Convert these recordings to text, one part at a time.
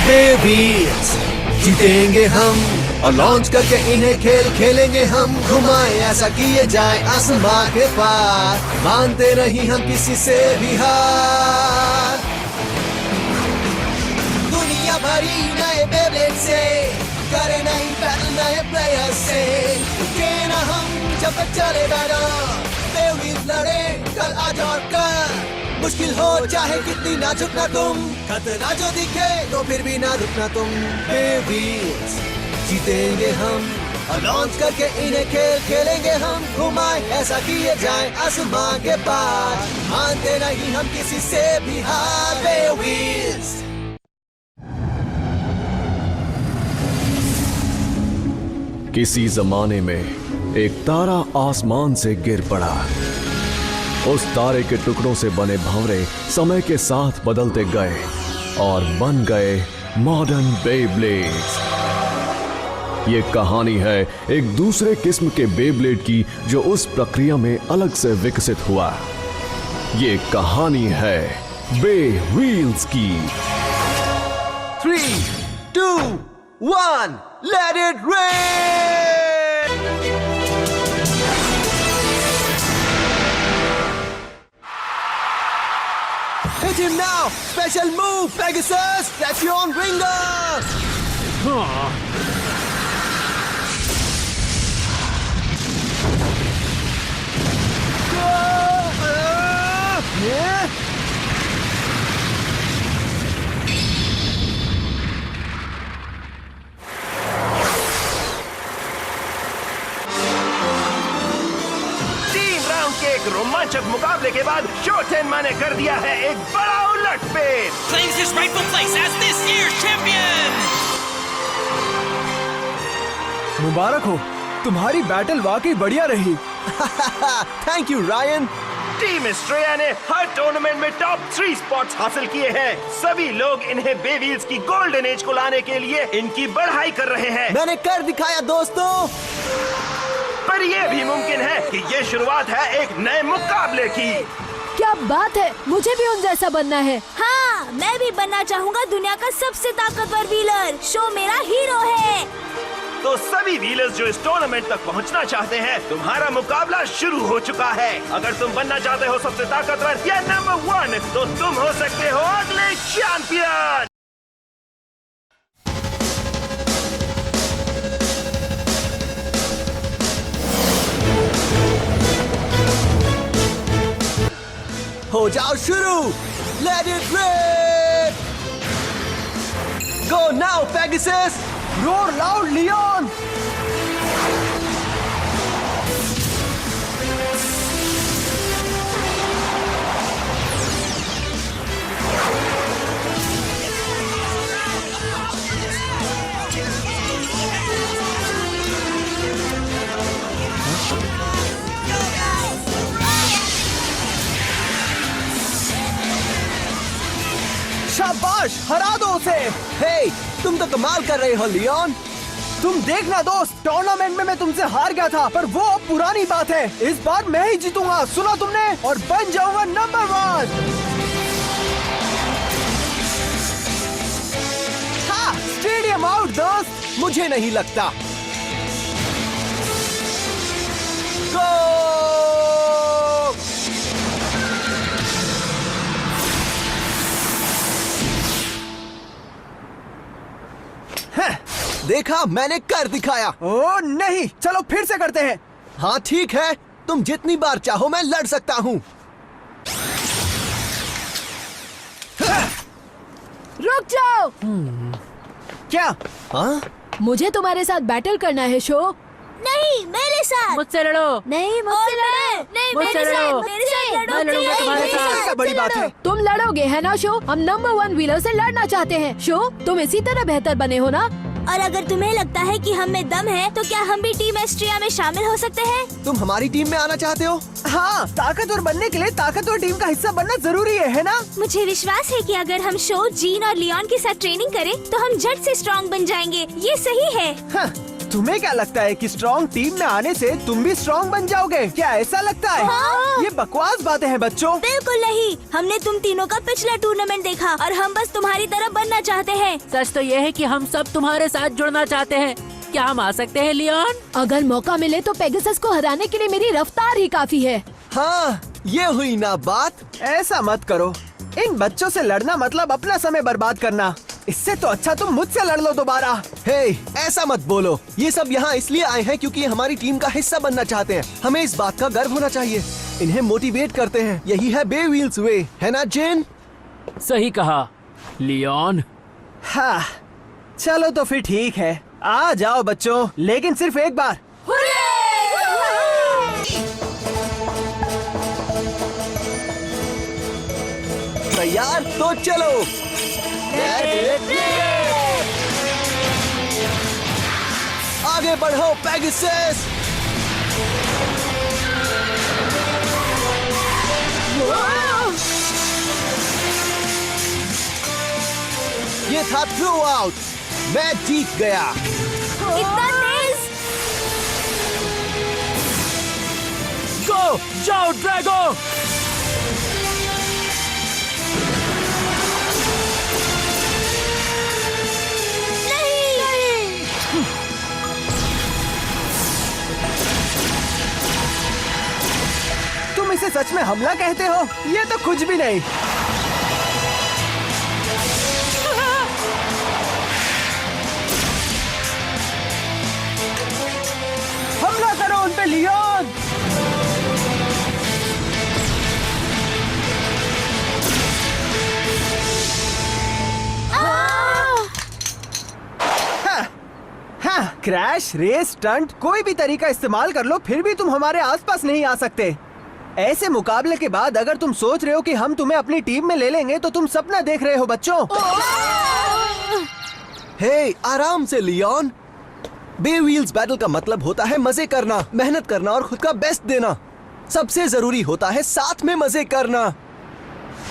Babies जीतेंगे हम और लॉन्च करके इन्हें खेल खेलेंगे हम। घुमाए ऐसा किए जाए आसमां के पार, मानते नहीं हम किसी से भी हार। दुनिया भरी नए बेब्लेड से करे नहीं बैटल नए प्लेयर से। रुके ना हम जब तक चले बैठो, बेबीज लड़े कल आज और कल। मुश्किल हो चाहे कितनी ना झुकना तुम, खतरा जो दिखे तो फिर भी ना रुकना तुम। बेबीज जीतेंगे हम और लॉन्च करके इन्हें खेल खेलेंगे हम। घुमाए ऐसा किए जाए आसमां के पार, मानते नहीं हम किसी से भी हार। बेबीज किसी जमाने में एक तारा आसमान से गिर पड़ा। उस तारे के टुकड़ों से बने भंवरे समय के साथ बदलते गए और बन गए मॉडर्न बेब्लेड्स। ये कहानी है एक दूसरे किस्म के बेब्लेड की जो उस प्रक्रिया में अलग से विकसित हुआ। ये कहानी है बे व्हील्स की। 3, 2, 1, let it rain! Hit him now! Special move, Pegasus! Flash-on Ringer! Yeah! के एक रोमांचक मुकाबले के बाद शो 10 ने कर दिया है एक बड़ा उलटफेर। Claims his rightful place as this year's champion. मुबारक हो, तुम्हारी बैटल वाकई बढ़िया रही। Thank you, Ryan! टीम एस्ट्रेया ने हर टूर्नामेंट में टॉप 3 स्पॉट्स हासिल किए हैं। सभी लोग इन्हें बेबीज की गोल्डन एज को लाने के लिए इनकी बढ़ाई कर रहे हैं। मैंने कर दिखाया दोस्तों। पर यह भी मुमकिन है कि ये शुरुआत है एक नए मुकाबले की। क्या बात है, मुझे भी उन जैसा बनना है। हाँ, मैं भी बनना चाहूँगा दुनिया का सबसे ताकतवर व्हीलर। शो मेरा हीरो है। तो सभी व्हीलर्स जो इस टूर्नामेंट तक पहुंचना चाहते हैं, तुम्हारा मुकाबला शुरू हो चुका है। अगर तुम बनना चाहते हो सबसे ताकतवर या नंबर 1, तो तुम हो सकते हो अगले चैंपियन। हो जाओ शुरू। Let it rain! Go now, Pegasus! Roar loud, Leon! शाबाश, हरा दो उसे। हे, तुम तो कमाल कर रहे हो लियोन। तुम देखना दोस्त, टूर्नामेंट में मैं तुमसे हार गया था, पर वो अब पुरानी बात है। इस बार मैं ही जीतूंगा, सुना तुमने, और बन जाऊंगा नंबर 1। हाँ, स्टेडियम आउट दोस्त। मुझे नहीं लगता। गो! देखा, मैंने कर दिखाया। ओ नहीं, चलो फिर से करते हैं। हाँ ठीक है, तुम जितनी बार चाहो मैं लड़ सकता हूँ। रुक जाओ। क्या? हाँ? मुझे तुम्हारे साथ बैटल करना है शो। नहीं, मेरे साथ। मुझसे लड़ो। नहीं, मुझसे लड़ो। नहीं, मुझसे लड़ो। मेरे साथ लड़ो। मैं लड़ूंगा तुम्हारे मेरे साथ। साथ बड़ी बात है। तुम लड़ोगे है ना शो? हम नंबर 1 व्हीलर से लड़ना चाहते हैं। शो, तुम इसी तरह बेहतर बने हो ना? और अगर तुम्हें लगता है कि हम में दम है, तो क्या हम भी टीम एस्ट्रिया में शामिल हो सकते हैं? तुम हमारी टीम में आना चाहते हो? हाँ, ताकतवर बनने के लिए ताकतवर टीम का हिस्सा बनना जरूरी है ना? मुझे विश्वास है कि अगर हम शो, जीन और लियोन के साथ ट्रेनिंग करें, तो हम झट से स्ट्रॉन्ग बन जाएंगे। ये सही है। हाँ, तुम्हें क्या लगता है कि स्ट्रॉन्ग टीम में आने से तुम भी स्ट्रॉन्ग बन जाओगे? क्या ऐसा लगता है? हाँ। ये बकवास बातें हैं बच्चों। बिल्कुल नहीं, हमने तुम तीनों का पिछला टूर्नामेंट देखा और हम बस तुम्हारी तरह बनना चाहते हैं। सच तो ये है कि हम सब तुम्हारे साथ जुड़ना चाहते हैं। क्या हम आ सकते हैं लियोन? अगर मौका मिले तो पेगासस को हराने के लिए मेरी रफ्तार ही काफी है। हाँ, ये हुई ना बात। ऐसा मत करो। इन बच्चों से लड़ना मतलब अपना समय बर्बाद करना। इससे तो अच्छा तुम मुझसे लड़ लो दोबारा। हे, ऐसा मत बोलो। ये सब यहाँ इसलिए आए हैं क्योंकि हमारी टीम का हिस्सा बनना चाहते हैं। हमें इस बात का गर्व होना चाहिए। इन्हें मोटिवेट करते हैं। यही है बे व्हील्स वे, है ना जेन? सही कहा लियोन। हाँ, चलो तो फिर ठीक है। आ जाओ बच्चों, लेकिन सिर्फ एक बार। तैयार तो चलो। आगे बढ़ो पेगासस। ये था थ्रो आउट। मैं जीत गया। इतना तेज। गो जाओ ड्रैगो। तुम इसे सच में हमला कहते हो? ये तो कुछ भी नहीं। हमला करो उन पे लियोन। हाँ, क्रैश, रेस, स्टंट, कोई भी तरीका इस्तेमाल कर लो, फिर भी तुम हमारे आसपास नहीं आ सकते। ऐसे मुकाबले के बाद अगर तुम सोच रहे हो कि हम तुम्हें अपनी टीम में ले लेंगे तो तुम सपना देख रहे हो बच्चों। हे, आराम से लियोन। बे व्हील्स बैटल का मतलब होता है मजे करना, मेहनत करना और खुद का बेस्ट देना। सबसे जरूरी होता है साथ में मजे करना।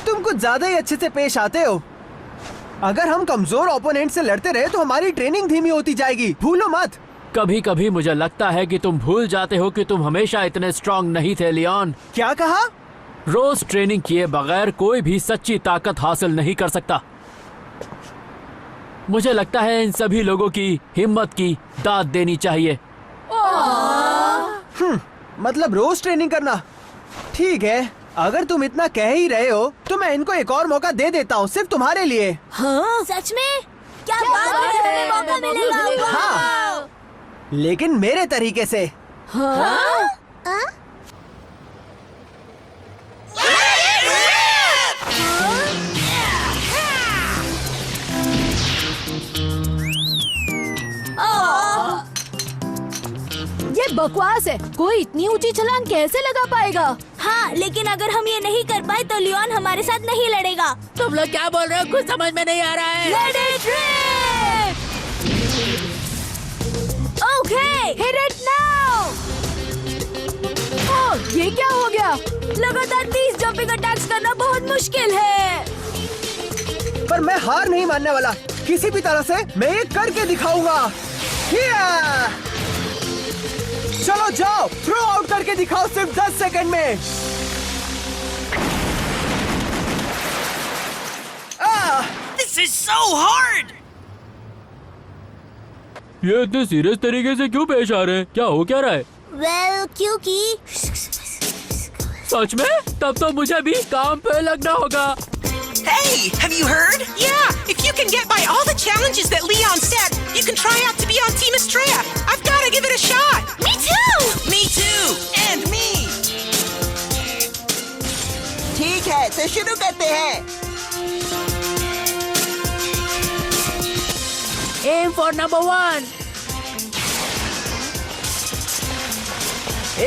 तुम कुछ ज्यादा ही अच्छे से पेश आते हो। अगर हम कमजोर ओपोनेंट से लड़ते रहे तो हमारी ट्रेनिंग धीमी होती जाएगी, भूलो मत। कभी कभी मुझे लगता है कि तुम भूल जाते हो कि तुम हमेशा इतने स्ट्रांग नहीं थे लियोन। क्या कहा? रोज ट्रेनिंग किए बगैर कोई भी सच्ची ताकत हासिल नहीं कर सकता। मुझे लगता है इन सभी लोगों की हिम्मत की दाद देनी चाहिए। मतलब रोज ट्रेनिंग करना? ठीक है, अगर तुम इतना कह ही रहे हो तो मैं इनको एक और मौका दे देता हूँ, सिर्फ तुम्हारे लिए। हाँ? सच में? क्या बात है, हमें मौका मिलेगा। हाँ, लेकिन मेरे तरीके से। हाँ? ये बकवास है। कोई इतनी ऊंची छलांग कैसे लगा पाएगा? हाँ, लेकिन अगर हम ये नहीं कर पाए तो लियोन हमारे साथ नहीं लड़ेगा। तुम लोग क्या बोल रहे हो? कुछ समझ में नहीं आ रहा है। Let it rip! Okay! Hit it now! ओह, ये क्या हो गया? लगातार 30 जंपिंग अटैक्स करना बहुत मुश्किल है। पर मैं हार नहीं मानने वाला। किसी भी तरह से मैं ये करके दिखाऊंगा। चलो जाओ, थ्रो आउट करके दिखाओ सिर्फ 10 सेकंड में। This is so hard! ये इतने सीरियस तरीके से क्यों पेश आ रहे हैं? क्या हो क्या रहा है? Well, क्योंकि सच में? तब तो मुझे भी काम पे लगना होगा। Hey, have you heard? Yeah, if you can get by all the challenges that Leon set, you can try out to be on Team Estrella. I've got to give it a shot. Me too! Me too. And me. ठीक है, तो शुरू करते हैं। Aim for number 1.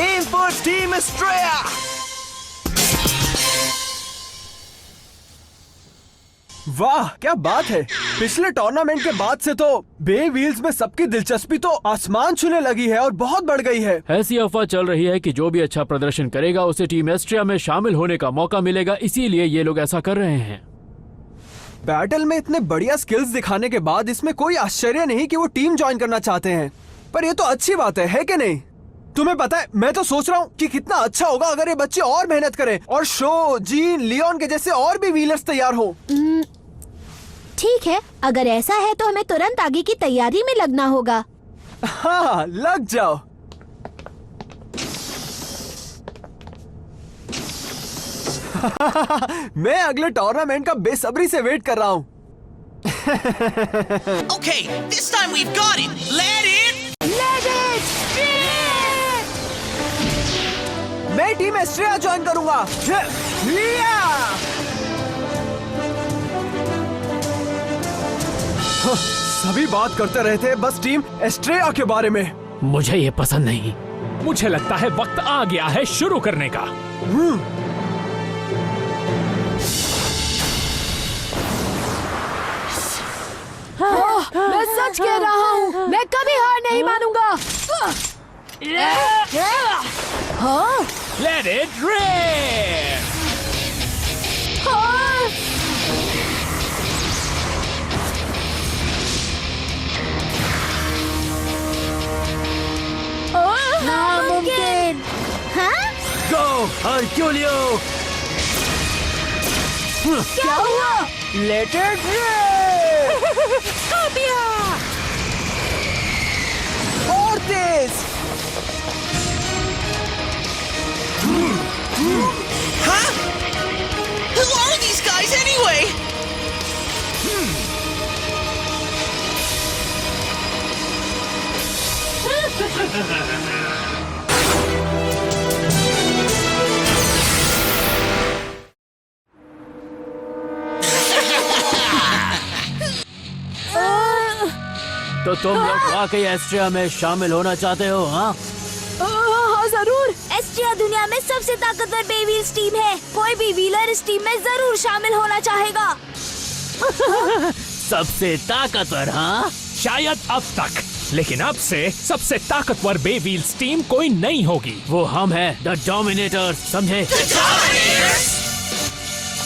Aim for Team Estrella! वाह, क्या बात है। पिछले टूर्नामेंट के बाद से तो बे व्हील्स में सबकी दिलचस्पी तो आसमान छूने लगी है और बहुत बढ़ गई है। ऐसी अफवाह चल रही है कि जो भी अच्छा प्रदर्शन करेगा उसे टीम एस्ट्रिया में शामिल होने का मौका मिलेगा, इसीलिए ये लोग ऐसा कर रहे हैं। बैटल में इतने बढ़िया स्किल्स दिखाने के बाद इसमें कोई आश्चर्य नहीं कि वो टीम ज्वाइन करना चाहते हैं। पर ये तो अच्छी बात है कि नहीं? तुम्हें पता है, मैं तो सोच रहा हूँ कि कितना अच्छा होगा अगर ये बच्चे और मेहनत करें और शो, जीन, लियोन के जैसे और भी व्हीलर्स तैयार हो। ठीक है, अगर ऐसा है तो हमें तुरंत आगे की तैयारी में लगना होगा। हाँ, लग जाओ। मैं अगले टूर्नामेंट का बेसब्री से वेट कर रहा हूँ। Okay, this time we've got it. Let it. मैं टीम एस्ट्रिया ज्वाइन करूंगा। सभी बात करते रहते बस टीम एस्ट्रिया के बारे में। मुझे ये पसंद नहीं। मुझे लगता है वक्त आ गया है शुरू करने का। मैं सच कह रहा हूँ, मैं कभी हार नहीं मानूंगा। Let it rip! नामुमकिन। हाँ? Go, Herculeo! क्या हुआ? Let it rip! और तेज! Huh? Who are these guys anyway? तो तुम लोग वाकई एस्ट्रिया में शामिल होना चाहते हो, हाँ? हाँ जरूर। एस्ट्रिया दुनिया में सबसे ताकतवर बेव्हील्स टीम है। कोई भी व्हीलर इस टीम में जरूर शामिल होना चाहेगा। सबसे ताकतवर, हाँ? शायद अब तक, लेकिन अब से सबसे ताकतवर बेव्हील्स टीम कोई नहीं होगी। वो हम हैं, द डोमिनेटर्स, समझे?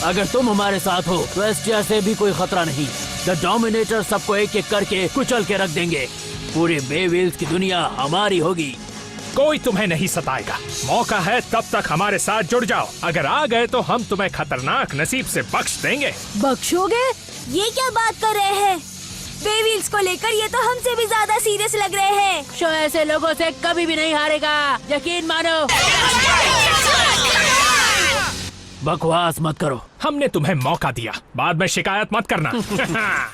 अगर तुम हमारे साथ हो तो एस्ट्रिया से भी कोई खतरा नहीं। द डोमिनेटर सबको एक एक करके कुचल के रख देंगे। पूरे बेव्हील्स की दुनिया हमारी होगी। कोई तुम्हें नहीं सताएगा। मौका है, तब तक हमारे साथ जुड़ जाओ। अगर आ गए तो हम तुम्हें खतरनाक नसीब से बख्श देंगे। बख्शोगे? ये क्या बात कर रहे हैं? बेव्हील्स को लेकर ये तो हमसे भी ज्यादा सीरियस लग रहे हैं। शो ऐसे लोगों से कभी भी नहीं हारेगा, यकीन मानो। बकवास मत करो। हमने तुम्हें मौका दिया, बाद में शिकायत मत करना।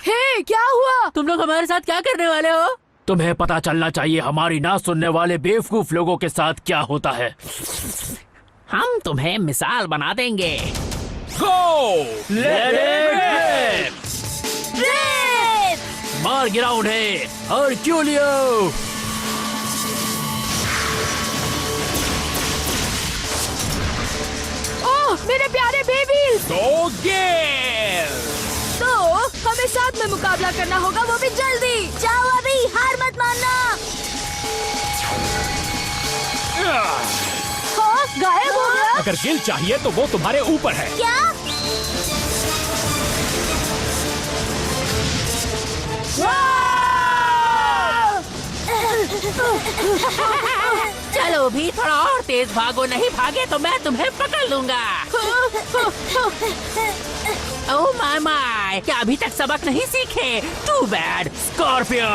हे, क्या हुआ? तुम लोग हमारे साथ क्या करने वाले हो? तुम्हें पता चलना चाहिए हमारी ना सुनने वाले बेवकूफ लोगों के साथ क्या होता है। हम तुम्हें मिसाल बना देंगे। Go! Let it rip! मार गिरा उन्हें, हरक्यूलियो! ओह, मेरे प्यारे बेबीज! Go Gale! तो हमें साथ में मुकाबला करना होगा, वो भी जल्दी। जाओ अभी, हार मत मानना। हाँ, गायब हो गया। अगर गिल चाहिए तो वो तुम्हारे ऊपर है। क्या? चलो भी, थोड़ा और तेज भागो, नहीं भागे तो मैं तुम्हें पकड़ लूंगा। ओह माय माय, क्या अभी तक सबक नहीं सीखे? Too bad. स्कॉर्पियो!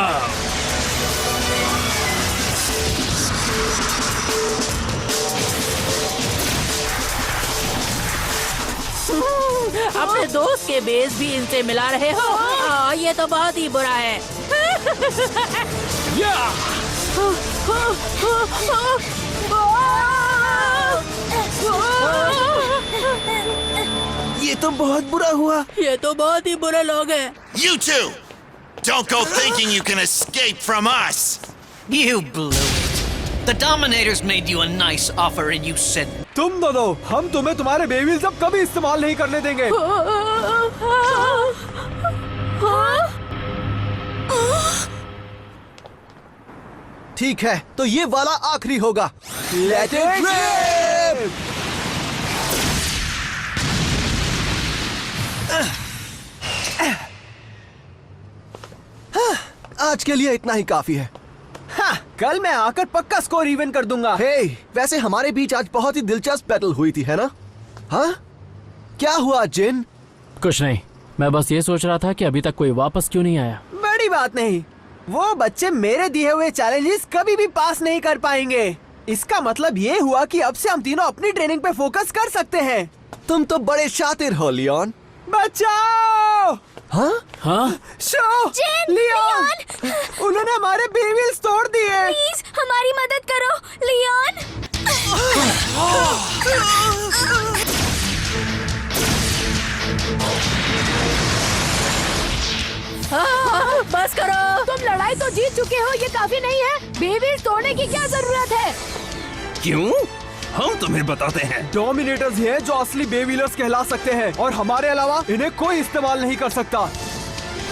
अपने दोस्त के बेस भी इनसे मिला रहे हो? ये तो बहुत ही बुरा है। ये तो बहुत बुरा हुआ। ये तो बहुत ही बुरे लोग हैं। You two! Don't go thinking you can escape from us! You blew it. The Dominators made you a nice offer and you said तुम दोनों, हम तुम्हें तुम्हारे बेबीज अब कभी इस्तेमाल नहीं करने देंगे। ठीक है, तो ये वाला आखिरी होगा। Let it rip! आज के लिए इतना ही काफी है। हाँ, कल मैं आकर पक्का स्कोर इवन कर दूंगा। हे, वैसे हमारे बीच आज बहुत ही दिलचस्प बैटल हुई थी, है ना? हाँ, क्या हुआ जिन? कुछ नहीं, मैं बस ये सोच रहा था कि अभी तक कोई वापस क्यों नहीं आया। बड़ी बात नहीं, वो बच्चे मेरे दिए हुए चैलेंजेस कभी भी पास नहीं कर पाएंगे। इसका मतलब ये हुआ कि अब से हम तीनों अपनी ट्रेनिंग पे फोकस कर सकते हैं। तुम तो बड़े शातिर हो लियोन। बचाओ! हाँ? हाँ? शो! जिन! लियोन! उन्होंने हमारे बेविल्स तोड़ दिए। प्लीज हमारी मदद करो, लियोन। बस करो, तुम लड़ाई तो जीत चुके हो, ये काफी नहीं है। बेविल्स तोड़ने की क्या जरूरत है? क्यों? हम तुम्हें बताते हैं। डोमिनेटर्स ही हैं जो असली बेविलर्स कहला सकते हैं और हमारे अलावा इन्हें कोई इस्तेमाल नहीं कर सकता।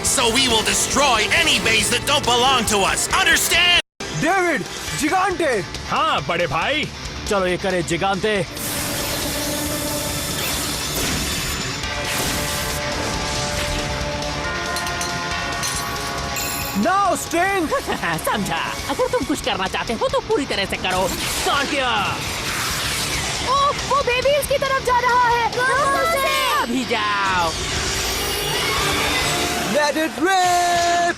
So we will destroy any base that don't belong to us. Understand? David, जिगांटे! हाँ बड़े भाई। चलो ये करे जिगांते। Now string! समझा, अगर तुम कुछ करना चाहते हो तो पूरी तरह से करो। कांटिया! ओह, वो बेविल्स की तरफ जा रहा है। अभी जाओ। Let it rip!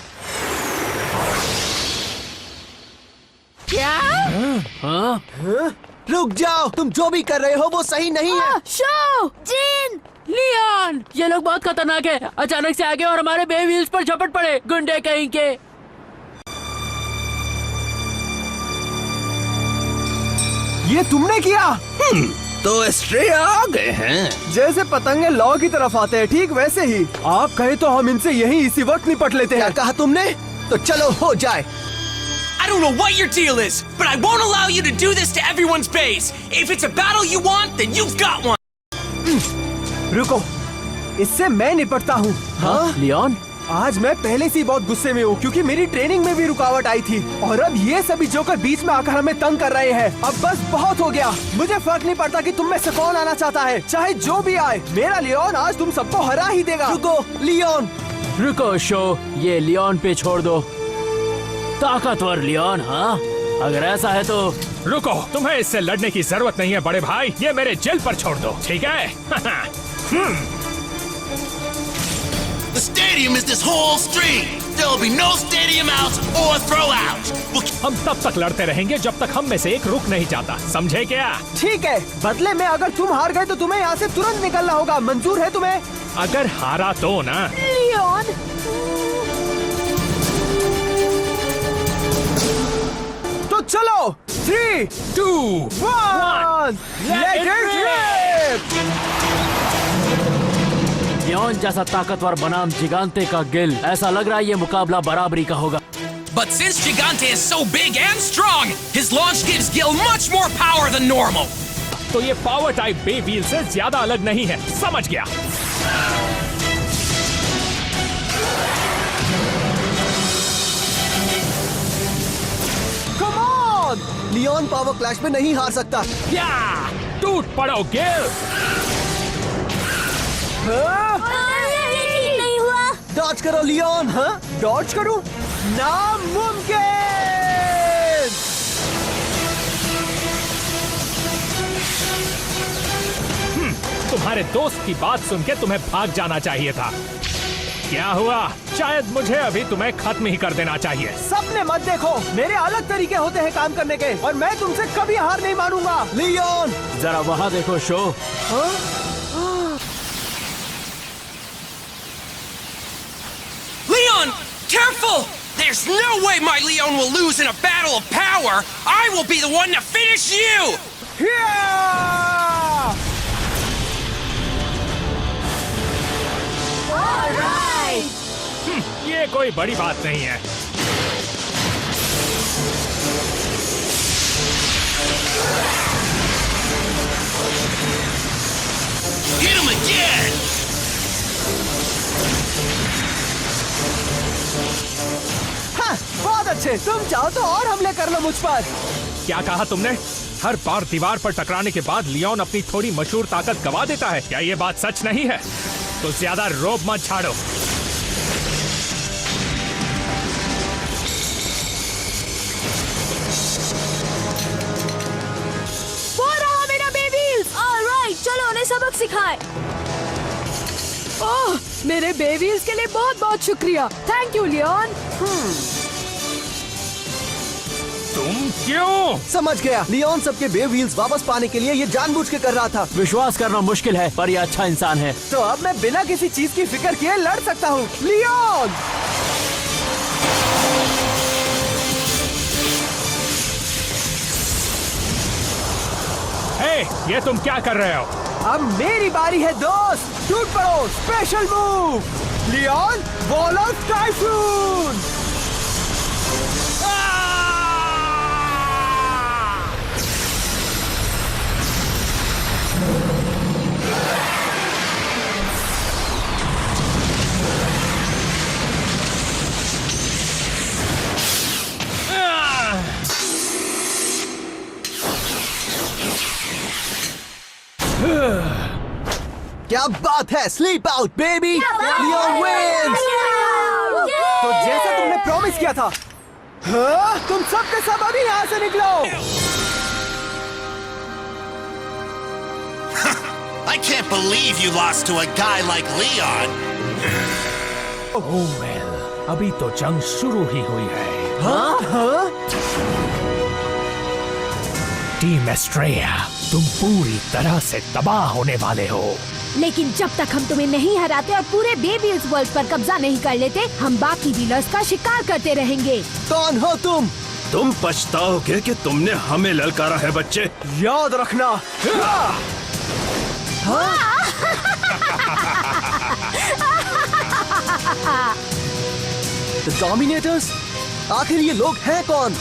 क्या? हाँ? रुक जाओ, तुम जो भी कर रहे हो वो सही नहीं है। शो! जिन! लियोन! ये लोग बहुत खतरनाक है। अचानक से आगे और हमारे बेविल्स पर झपट पड़े, गुंडे कहीं के। ये तुमने किया? तो एस्ट्रेया आ गए हैं। जैसे पतंगे लॉ की तरफ आते हैं, ठीक वैसे ही आप कहे तो हम इनसे यही इसी वक्त निपट लेते क्या हैं। कहा तुमने? तो चलो हो जाए। I don't know what your deal is, but I won't allow you to do this to everyone's base. If it's a battle you want, then you've got one. रुको, इससे मैं निपटता हूँ। हाँ? लियोन? आज मैं पहले से ही बहुत गुस्से में हूँ क्योंकि मेरी ट्रेनिंग में भी रुकावट आई थी और अब ये सभी जोकर बीच में आकर हमें तंग कर रहे हैं। अब बस बहुत हो गया। मुझे फर्क नहीं पड़ता कि तुम में से कौन आना चाहता है, चाहे जो भी आए। मेरा लियोन आज तुम सबको हरा ही देगा। रुको लियोन! रुको शो, ये लियोन पे छोड़ दो। ताकतवर लियोन, हाँ? अगर ऐसा है तो रुको, तुम्हें इससे लड़ने की जरूरत नहीं है बड़े भाई। ये मेरे जेल पर छोड़ दो, ठीक है? The stadium is this whole street. There will be no stadium out or throw out. हम तब तक लड़ते रहेंगे जब तक हम में से एक रुक नहीं जाता, समझे क्या? ठीक है, बदले में अगर तुम हार गए तो तुम्हें यहाँ से तुरंत निकलना होगा। मंजूर है तुम्हें? अगर हारा तो ना। लियोन! तो चलो 3, 2, 1, let it rip! लियोन जैसा ताकतवर बनाम जिगांते का गिल, ऐसा लग रहा है ये मुकाबला बराबरी का होगा। But since Gigante is so big and strong, his launch gives Gil much more power than normal. तो ये पावर टाइप बे व्हील से ज्यादा अलग नहीं है, समझ गया? Come on! Leon power clash में नहीं हार सकता। या! टूट पड़ो गिल! नहीं हुआ। डॉज करो लियोन। हाँ? डॉज करूं? नामुमकिन! तुम्हारे दोस्त की बात सुन के तुम्हें भाग जाना चाहिए था। क्या हुआ? शायद मुझे अभी तुम्हें खत्म ही कर देना चाहिए। सबने मत देखो, मेरे अलग तरीके होते हैं काम करने के और मैं तुमसे कभी हार नहीं मानूंगा। लियोन! जरा वहाँ देखो शो। हाँ? Leon, careful! There's no way my Leon will lose in a battle of power. I will be the one to finish you! ये कोई बड़ी बात नहीं है। Hit him again! हाँ, बहुत अच्छे। तुम चाहो तो और हमले कर लो मुझ पर। क्या कहा तुमने? हर बार दीवार पर टकराने के बाद लियोन अपनी थोड़ी मशहूर ताकत गवा देता है। क्या ये बात सच नहीं है? तो ज्यादा रोब मत झाड़ो। दिखाए। ओह, मेरे बेबीज के लिए बहुत बहुत शुक्रिया। Thank you Leon. तुम क्यों? समझ गया, लियोन सबके बे व्हील्स वापस पाने के लिए ये जानबूझ के कर रहा था। विश्वास करना मुश्किल है पर ये अच्छा इंसान है। तो अब मैं बिना किसी चीज की फिक्र किए लड़ सकता हूँ। लियोन! हे, ये तुम क्या कर रहे हो? अब मेरी बारी है दोस्त। टूट पड़ो, special move. Leon, ball of typhoon. क्या बात है, sleep out baby. Leon wins. तो जैसा तुमने प्रॉमिस किया था, हाँ, तुम सब के सब अभी यहाँ से निकलो। I can't believe you lost to a guy like Leon. Oh well, अभी तो जंग शुरू ही हुई है। हाँ? टीम एस्ट्रेया, तुम पूरी तरह से तबाह होने वाले हो। लेकिन जब तक हम तुम्हें नहीं हराते और पूरे बेबीज वर्ल्ड पर कब्जा नहीं कर लेते, हम बाकी व्हीलर्स का शिकार करते रहेंगे। कौन हो तुम? तुम पछताओगे कि तुमने हमें ललकारा है बच्चे। याद रखना। The dominators? आखिर ये लोग हैं कौन?